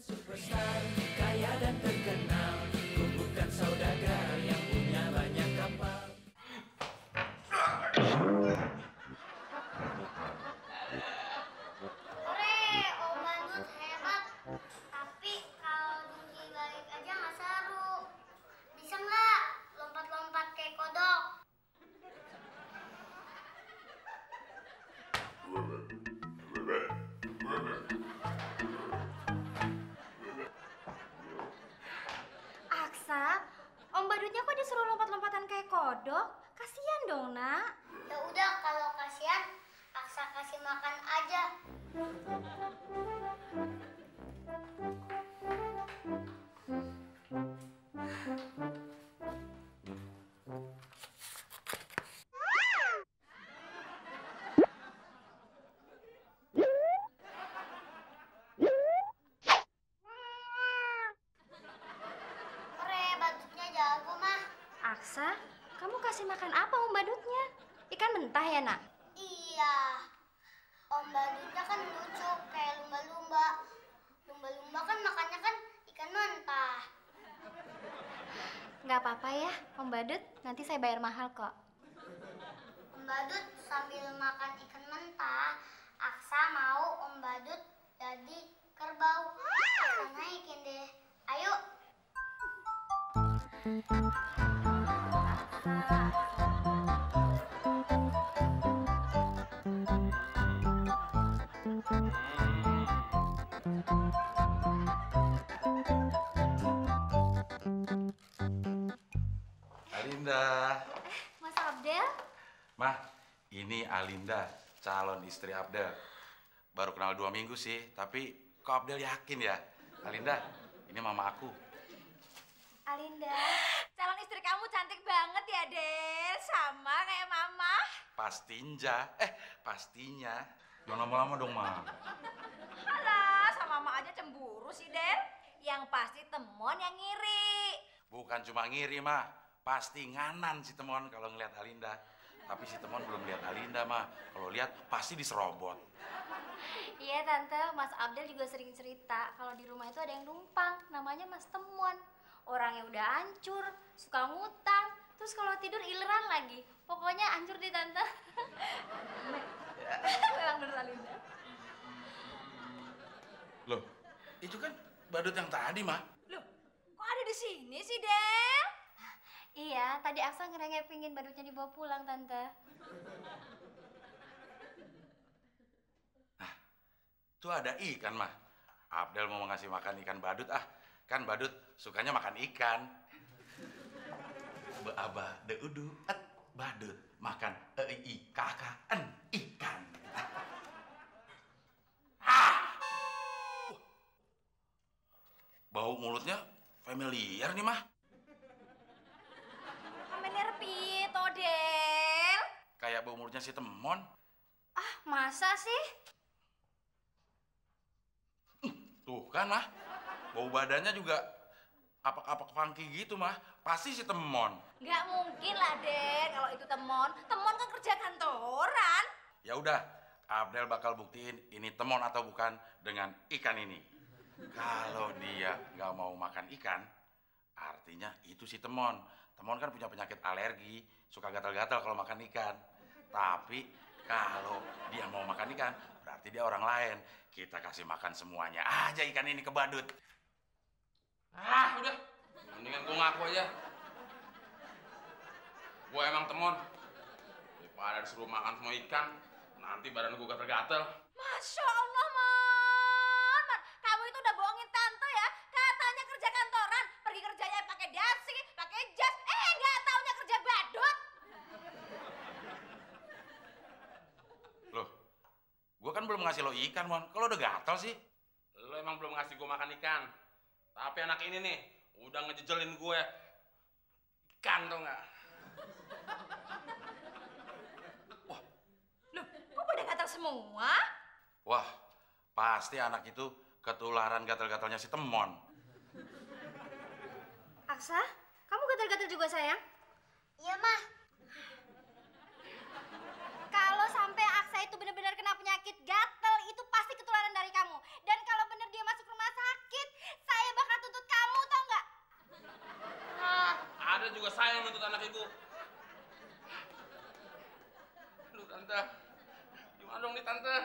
Superstar, kaya dan terkenal. Ku bukan saudagar yang punya banyak kapal. Ore, Om Bandut hebat. Tapi kalau Dungki balik aja nggak seru. Bisa nggak lompat-lompat kayak kodok? Aksa, Om Badutnya kok disuruh lompat-lompatan kayak kodok? Kasian dong, Nak. Ya udah kalau kasihan, Aksa kasih makan aja. Ore, Badutnya jago mah. Aksa, kamu kasih makan apa Om Badutnya? Ikan mentah ya, Nak? Iya, Om Badutnya kan lucu kayak lumba-lumba. Lumba-lumba kan makannya kan ikan mentah. Nggak apa-apa ya, Om Badut. Nanti saya bayar mahal kok. Om Badut sambil makan ikan mentah, Aksa mau Om Badut jadi kerbau. Aksa naikin deh. Ayo. Alinda. Mas Abdel? Mah, ini Alinda, calon istri Abdel. Baru kenal 2 minggu sih, tapi kok Abdel yakin ya? Alinda, ini mama aku. Alinda, calon istri kamu cantik banget ya, Del. Sama kayak Mama. Pastinya. Jangan lama-lama dong, Ma. Alah, sama Mama aja cemburu sih, Del. Yang pasti temon yang ngiri. Bukan cuma ngiri, Ma. Pasti nganan si Temon kalau ngeliat Alinda. Tapi si Temon belum lihat Alinda, Ma. Kalau lihat pasti diserobot. Iya, Tante. Mas Abdel juga sering cerita kalau di rumah itu ada yang numpang. Namanya Mas Temon. Orangnya udah hancur, suka ngutang. Terus kalau tidur ileran lagi. Pokoknya hancur deh, Tante. Memang bener Alinda. Loh, itu kan badut yang tadi, Ma. Loh, kok ada di sini sih, Del? Iya, tadi Aksa ngerengek-pingin badutnya dibawa pulang, Tante. Tuh ada ikan, mah. Abdel mau ngasih makan ikan badut, kan badut sukanya makan ikan. Beaba deudu badut makan kakaan ikan. Bau mulutnya familiar nih, mah. Familiar pito, Del. Kayak bau mulutnya si Temon. Ah, masa sih? Tuh kan, mah. Bau badannya juga apak-apak funky gitu, mah. Pasti si Temon. Nggak mungkin lah, Del. Kalau itu Temon, Temon kan kerja kantoran. Ya udah, Abdel bakal buktiin ini Temon atau bukan dengan ikan ini. Kalau dia nggak mau makan ikan, artinya itu si Temon. Temon kan punya penyakit alergi, suka gatal-gatal kalau makan ikan. Tapi kalau dia mau makan ikan, berarti dia orang lain. Kita kasih makan semuanya aja ikan ini ke badut. Udah. Mendingan gue ngaku aja. Gue emang Temon. Daripada disuruh makan semua ikan, nanti badan gue gatel-gatel. Masya Allah, Mon. Kamu itu udah bohongin Tante ya. Katanya kerja kantoran, pergi kerjanya pakai dasi, pakai jas. Nggak taunya kerja badut. Loh, gue kan belum ngasih lo ikan, Mon. Kalau udah gatal sih. Lo emang belum ngasih gue makan ikan. Tapi anak ini nih, udah ngejejelin gue. Ikan tau nggak? Loh, kok pada gatal semua? Wah, pasti anak itu ketularan gatal-gatalnya si Temon. Aksa, kamu gatal-gatal juga, sayang? Iya, Mah. Kalau sampai Aksa itu benar-benar kena penyakit gatal, itu pasti ketularan dari kamu. Dan kalau benar dia masuk rumah sakit, juga sayang nuntut anak ibu. Aduh tante, gimana dong nih tante?